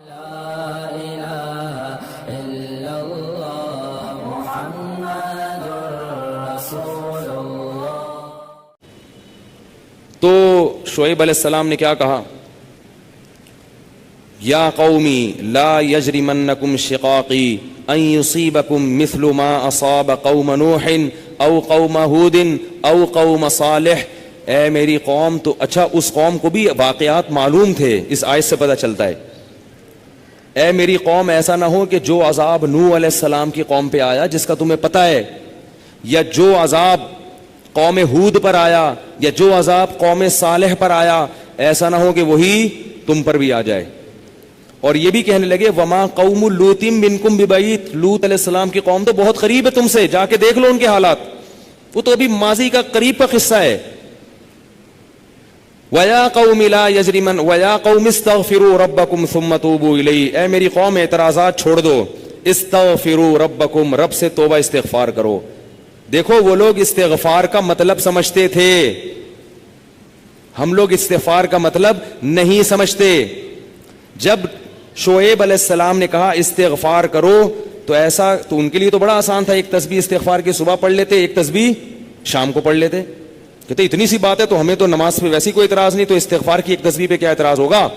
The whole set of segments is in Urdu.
تو شعیب علیہ السلام نے کیا کہا؟ یا قومی لا یجرمنکم شقاقی ان یصیبکم مثل ما اصاب قوم نوح او قوم ہود او قوم صالح. اے میری قوم، تو اچھا اس قوم کو بھی واقعات معلوم تھے، اس آیت سے پتہ چلتا ہے. اے میری قوم، ایسا نہ ہو کہ جو عذاب نوح علیہ السلام کی قوم پہ آیا جس کا تمہیں پتہ ہے، یا جو عذاب قوم ہود پر آیا، یا جو عذاب قوم صالح پر آیا، ایسا نہ ہو کہ وہی تم پر بھی آ جائے. اور یہ بھی کہنے لگے وما قوم لوط منکم ببعید، لوط علیہ السلام کی قوم تو بہت قریب ہے تم سے، جا کے دیکھ لو ان کے حالات، وہ تو ابھی ماضی کا قریب کا قصہ ہے. وَيَا قَوْمِ لَا يَجْرِمَنْ وَيَا قَوْمِ اسْتَغْفِرُوا رَبَّكُمْ ثُمَّ تُوبُوا إِلَيْهِ. اے میری قوم اعتراضات چھوڑ دو، استغفروا ربکم، رب سے توبہ استغفار کرو. دیکھو وہ لوگ استغفار کا مطلب سمجھتے تھے، ہم لوگ استغفار کا مطلب نہیں سمجھتے. جب شعیب علیہ السلام نے کہا استغفار کرو تو ایسا تو ان کے لیے تو بڑا آسان تھا، ایک تسبیح استغفار کی صبح پڑھ لیتے، ایک تسبیح شام کو پڑھ لیتے. کہتے اتنی سی بات ہے تو ہمیں تو نماز پہ ویسی کوئی اعتراض نہیں، تو استغفار کی ایک تسبیح پہ کیا اعتراض ہوگا.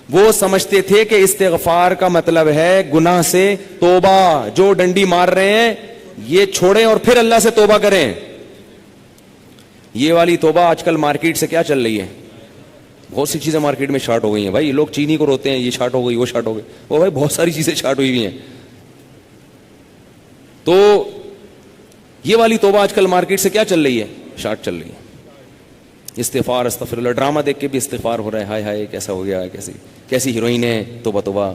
وہ سمجھتے تھے کہ استغفار کا مطلب ہے گناہ سے توبہ، جو ڈنڈی مار رہے ہیں یہ چھوڑیں اور پھر اللہ سے توبہ کریں. یہ والی توبہ آج کل مارکیٹ سے کیا چل رہی ہے، بہت سی چیزیں مارکیٹ میں شارٹ ہو گئی ہیں بھائی. لوگ چینی کو روتے ہیں، یہ شارٹ ہو گئی، وہ شارٹ ہو گئی، وہ بھائی بہت ساری چیزیں شارٹ ہوئی ہوئی ہیں. تو یہ والی توبہ آج کل مارکیٹ سے کیا چل رہی ہے، شارٹ چل رہی ہے. استغفار استغفر اللہ، ڈرامہ دیکھ کے بھی استغفار ہو رہا ہے، ہائے ہائے کیسا ہو گیا، کیسی ہیروئن ہے، توبہ توبہ،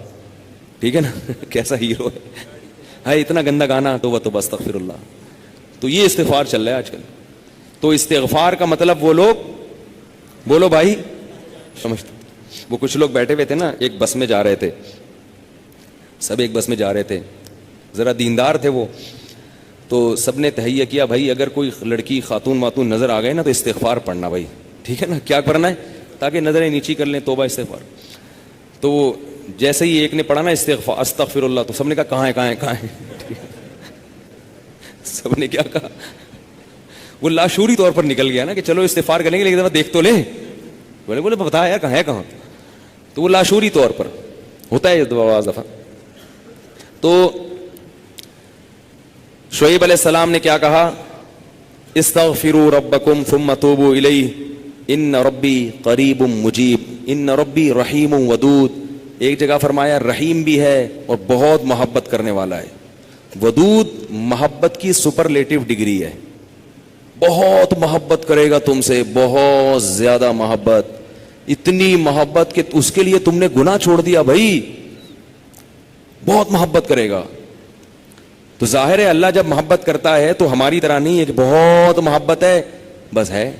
ٹھیک ہے نا کیسا ہیرو ہے، ہائے اتنا گندا گانا، توبہ توبہ استغفر اللہ. تو یہ استغفار چل رہا ہے آج کل. تو استغفار کا مطلب وہ لوگ بولو بھائی سمجھتے. وہ کچھ لوگ بیٹھے ہوئے تھے نا، ایک بس میں جا رہے تھے، سب ایک بس میں جا رہے تھے، ذرا دیندار تھے وہ، تو سب نے تہیہ کیا بھائی اگر کوئی لڑکی خاتون واتون نظر آ گئے نا تو استغفار پڑھنا بھائی، ٹھیک ہے نا، کیا کرنا ہے تاکہ نظریں نیچی کر لیں، توبہ استغفار. تو جیسے ہی ایک نے پڑھا نا استغفار استغفر اللہ، تو سب نے کہا کہاں ہے کہاں ہے کہاں ہے سب نے کیا کہا، وہ لاشعوری طور پر نکل گیا نا کہ چلو استغفار کریں گے لیکن دیکھ تو لیں، بولے بتا یار کہاں ہے کہاں. تو وہ لاشعوری طور پر ہوتا ہے بعض دفعہ. تو شعیب علیہ السلام نے کیا کہا، استغفروا ربکم ثم توبوا الیہ ان ربی قریب مجیب ان ربی رحیم ودود. ایک جگہ فرمایا رحیم بھی ہے اور بہت محبت کرنے والا ہے. ودود محبت کی سپرلیٹو ڈگری ہے، بہت محبت کرے گا تم سے، بہت زیادہ محبت، اتنی محبت کہ اس کے لیے تم نے گناہ چھوڑ دیا بھائی، بہت محبت کرے گا. تو ظاہر ہے اللہ جب محبت کرتا ہے تو ہماری طرح نہیں ہے کہ بہت محبت ہے بس ہے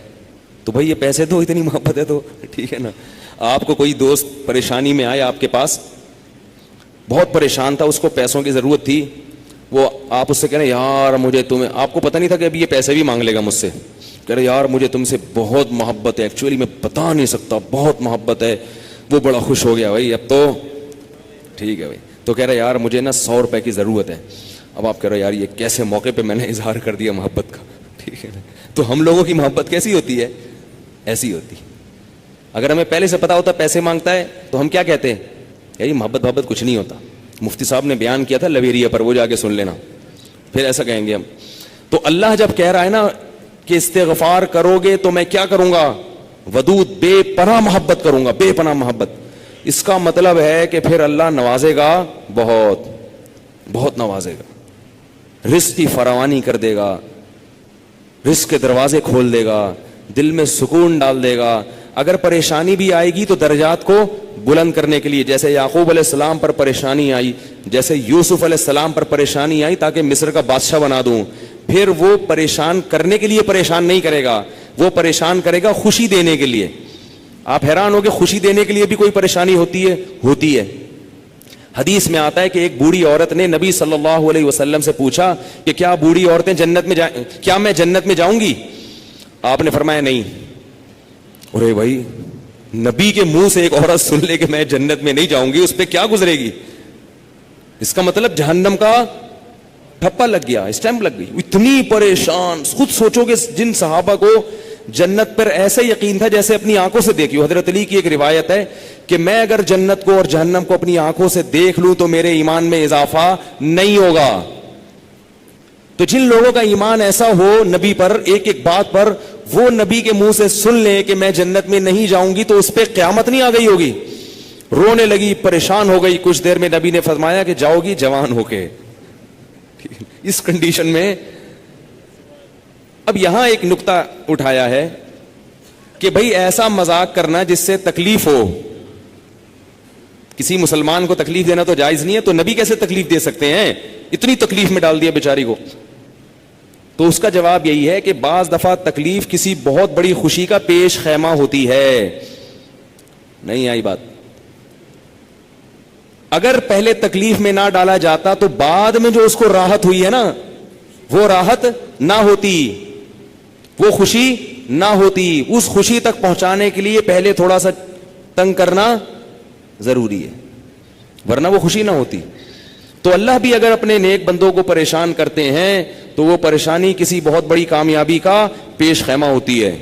تو بھائی یہ پیسے دو، اتنی محبت ہے تو ٹھیک ہے نا. آپ کو کوئی دوست پریشانی میں آیا آپ کے پاس، بہت پریشان تھا، اس کو پیسوں کی ضرورت تھی، وہ آپ اس سے کہہ رہے یار مجھے تمہیں، آپ کو پتہ نہیں تھا کہ ابھی یہ پیسے بھی مانگ لے گا مجھ سے، کہہ رہے یار مجھے تم سے بہت محبت ہے، ایکچولی میں بتا نہیں سکتا بہت محبت ہے. وہ بڑا خوش ہو گیا بھائی اب تو ٹھیک ہے بھائی. تو کہہ رہے یار مجھے نا 100 روپے کی ضرورت ہے. اب آپ کہہ رہے یار یہ کیسے موقع پہ میں نے اظہار کر دیا محبت کا، ٹھیک ہے نا. تو ہم لوگوں کی محبت کیسی ہوتی ہے، ایسی ہوتی. اگر ہمیں پہلے سے پتا ہوتا پیسے مانگتا ہے تو ہم کیا کہتے ہیں، یار محبت کچھ نہیں ہوتا. مفتی صاحب نے بیان کیا تھا لویریا پر، وہ جا کے سن لینا، پھر ایسا کہیں گے ہم. تو اللہ جب کہہ رہا ہے نا کہ استغفار کرو گے تو میں کیا کروں گا، ودود بے پناہ محبت کروں گا، بے پناہ محبت. اس کا مطلب ہے کہ پھر اللہ نوازے گا، بہت بہت نوازے گا، رزق کی فراوانی کر دے گا، رزق کے دروازے کھول دے گا، دل میں سکون ڈال دے گا. اگر پریشانی بھی آئے گی تو درجات کو بلند کرنے کے لیے، جیسے یعقوب علیہ السلام پر پریشانی آئی، جیسے یوسف علیہ السلام پر پریشانی آئی تاکہ مصر کا بادشاہ بنا دوں، پھر وہ پریشان کرنے کے لیے پریشان نہیں کرے گا، وہ پریشان کرے گا خوشی دینے کے لیے. آپ حیران ہو کہ خوشی دینے کے لیے بھی کوئی پریشانی ہوتی ہے، ہوتی ہے. حدیث میں آتا ہے کہ ایک بوڑھی عورت نے نبی صلی اللہ علیہ وسلم سے پوچھا کہ کیا بوڑھی عورتیں جنت میں کیا میں جنت میں جاؤں گی؟ آپ نے فرمایا نہیں. ارے بھائی نبی کے منہ سے ایک عورت سن لے کہ میں جنت میں نہیں جاؤں گی, اس پہ کیا گزرے گی؟ اس کا مطلب جہنم کا ٹھپا لگ گیا, اسٹیمپ لگ گئی. اتنی پریشان. خود سوچو کہ جن صحابہ کو جنت پر ایسا یقین تھا جیسے اپنی آنکھوں سے دیکھی. حضرت علی کی ایک روایت ہے کہ میں اگر جنت کو اور جہنم کو اپنی آنکھوں سے دیکھ لوں تو میرے ایمان میں اضافہ نہیں ہوگا. تو جن لوگوں کا ایمان ایسا ہو نبی پر, ایک ایک بات پر, وہ نبی کے منہ سے سن لیں کہ میں جنت میں نہیں جاؤں گی, تو اس پہ قیامت نہیں آ گئی ہوگی. رونے لگی, پریشان ہو گئی. کچھ دیر میں نبی نے فرمایا کہ جاؤ گی جوان ہو کے. اس کنڈیشن میں اب یہاں ایک نقطہ اٹھایا ہے کہ بھئی ایسا مذاق کرنا جس سے تکلیف ہو. کسی مسلمان کو تکلیف دینا تو جائز نہیں ہے, تو نبی کیسے تکلیف دے سکتے ہیں؟ اتنی تکلیف میں ڈال دیا بیچاری کو. تو اس کا جواب یہی ہے کہ بعض دفعہ تکلیف کسی بہت بڑی خوشی کا پیش خیمہ ہوتی ہے. نہیں آئی بات؟ اگر پہلے تکلیف میں نہ ڈالا جاتا تو بعد میں جو اس کو راحت ہوئی ہے نا, وہ راحت نہ ہوتی, وہ خوشی نہ ہوتی. اس خوشی تک پہنچانے کے لیے پہلے تھوڑا سا تنگ کرنا ضروری ہے, ورنہ وہ خوشی نہ ہوتی. تو اللہ بھی اگر اپنے نیک بندوں کو پریشان کرتے ہیں تو وہ پریشانی کسی بہت بڑی کامیابی کا پیش خیمہ ہوتی ہے,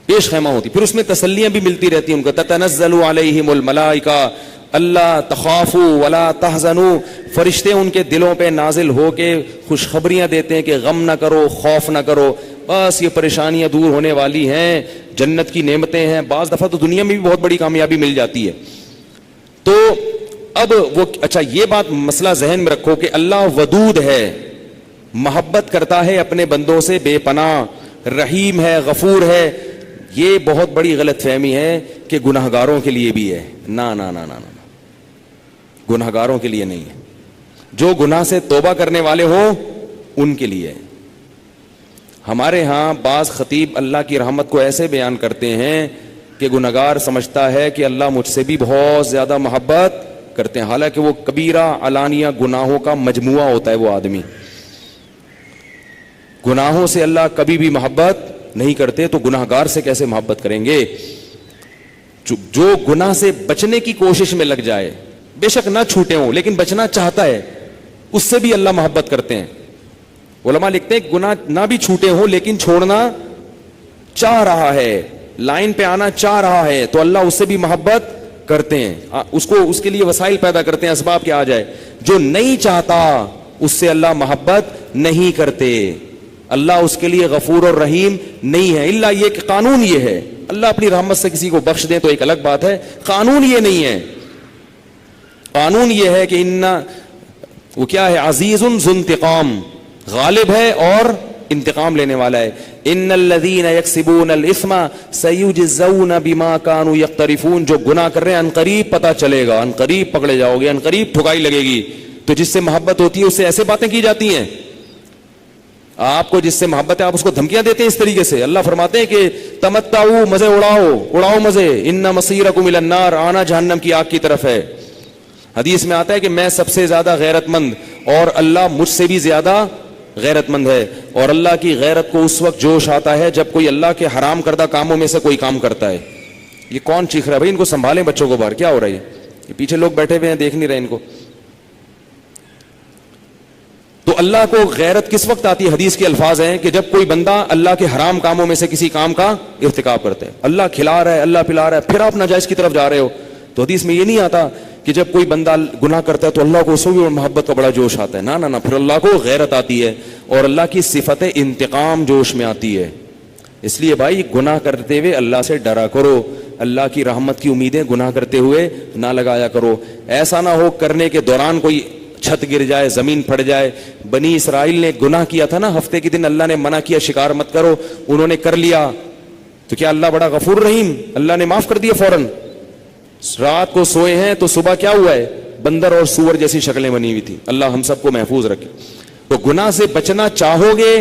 پیش خیمہ ہوتی. پھر اس میں تسلیاں بھی ملتی رہتی ہیں ان کو. تتنزل علیہم الملائکہ اللہ تخافوا ولا تحزنوا, فرشتے ان کے دلوں پہ نازل ہو کے خوشخبریاں دیتے ہیں کہ غم نہ کرو, خوف نہ کرو, بس یہ پریشانیاں دور ہونے والی ہیں, جنت کی نعمتیں ہیں. بعض دفعہ تو دنیا میں بھی بہت بڑی کامیابی مل جاتی ہے. تو اب وہ اچھا یہ بات مسئلہ ذہن میں رکھو کہ اللہ ودود ہے, محبت کرتا ہے اپنے بندوں سے بے پناہ, رحیم ہے, غفور ہے. یہ بہت بڑی غلط فہمی ہے کہ گناہگاروں کے لیے بھی ہے. نا نا نا نا نا, گناہگاروں کے لیے نہیں ہے. جو گناہ سے توبہ کرنے والے ہوں ان کے لیے. ہمارے ہاں بعض خطیب اللہ کی رحمت کو ایسے بیان کرتے ہیں کہ گناہگار سمجھتا ہے کہ اللہ مجھ سے بھی بہت زیادہ محبت کرتے ہیں, حالانکہ وہ کبیرہ علانیہ گناہوں کا مجموعہ ہوتا ہے. وہ آدمی گناہوں سے اللہ کبھی بھی محبت نہیں کرتے, تو گناہگار سے کیسے محبت کریں گے؟ جو گناہ سے بچنے کی کوشش میں لگ جائے, بے شک نہ چھوٹے ہوں لیکن بچنا چاہتا ہے, اس سے بھی اللہ محبت کرتے ہیں. علماء لکھتے ہیں گناہ نہ بھی چھوٹے ہوں لیکن چھوڑنا چاہ رہا ہے, لائن پہ آنا چاہ رہا ہے, تو اللہ اس سے بھی محبت کرتے ہیں. اس کے لیے وسائل پیدا کرتے ہیں, اسباب کیا آ جائے. جو نہیں چاہتا اس سے اللہ محبت نہیں کرتے. اللہ اس کے لیے غفور اور رحیم نہیں ہے. الا یہ کہ قانون یہ ہے, اللہ اپنی رحمت سے کسی کو بخش دیں تو ایک الگ بات ہے, قانون یہ نہیں ہے. قانون یہ ہے کہ وہ کیا ہے, عزیز ذو انتقام, غالب ہے اور انتقام لینے والا ہے. ان الذين يكسبون الاثم سيجزون بما كانوا يقترفون, جو گناہ کر رہے ہیں عنقریب پتہ چلے گا, عنقریب پکڑے جاؤ گے, عنقریب ٹھکائی لگے گی. تو جس سے محبت ہوتی ہے اس سے ایسے باتیں کی جاتی ہیں. آپ کو جس سے محبت ہے آپ اس کو دھمکیاں دیتے ہیں اس طریقے سے. اللہ فرماتے ہیں کہ تمتعوا, مزے اڑاؤ مزے, ان مصیرکم الی النار, آنا جہنم کی آگ کی طرف ہے. حدیث میں آتا ہے کہ میں سب سے زیادہ غیرت مند اور اللہ مجھ سے بھی زیادہ غیرت مند ہے. اور اللہ کی غیرت کو اس وقت جوش آتا ہے جب کوئی اللہ کے حرام کردہ کاموں میں سے کوئی کام کرتا ہے. یہ کون چیخ رہا ہے بھائی؟ ان کو سنبھالیں بچوں کو باہر, کیا ہو رہا ہے یہ پیچھے لوگ بیٹھے ہوئے ہیں دیکھ نہیں رہے ان کو. تو اللہ کو غیرت کس وقت آتی ہے؟ حدیث کے الفاظ ہیں کہ جب کوئی بندہ اللہ کے حرام کاموں میں سے کسی کام کا ارتکاب کرتا ہے. اللہ کھلا رہا ہے, اللہ پلا رہا ہے, پھر آپ ناجائز کی طرف جا رہے ہو. تو حدیث میں یہ نہیں آتا کہ جب کوئی بندہ گناہ کرتا ہے تو اللہ کو اس بھی محبت کا بڑا جوش آتا ہے. نہ نہ نہ, پھر اللہ کو غیرت آتی ہے اور اللہ کی صفت انتقام جوش میں آتی ہے. اس لیے بھائی گناہ کرتے ہوئے اللہ سے ڈرا کرو, اللہ کی رحمت کی امیدیں گناہ کرتے ہوئے نہ لگایا کرو. ایسا نہ ہو کرنے کے دوران کوئی چھت گر جائے, زمین پھٹ جائے. بنی اسرائیل نے گناہ کیا تھا نا, ہفتے کے دن اللہ نے منع کیا شکار مت کرو, انہوں نے کر لیا, تو کیا اللہ بڑا غفور رحیم, اللہ نے معاف کر دیا فوراً. رات کو سوئے ہیں تو صبح کیا ہوا ہے, بندر اور سور جیسی شکلیں بنی ہوئی تھی. اللہ ہم سب کو محفوظ رکھے. تو گناہ سے بچنا چاہو گے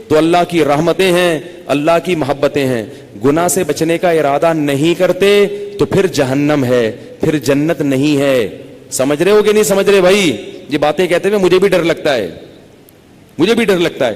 تو اللہ کی رحمتیں ہیں, اللہ کی محبتیں ہیں. گناہ سے بچنے کا ارادہ نہیں کرتے تو پھر جہنم ہے, پھر جنت نہیں ہے. سمجھ رہے ہو کہ نہیں سمجھ رہے بھائی؟ یہ باتیں کہتے ہوئے مجھے بھی ڈر لگتا ہے, مجھے بھی ڈر لگتا ہے.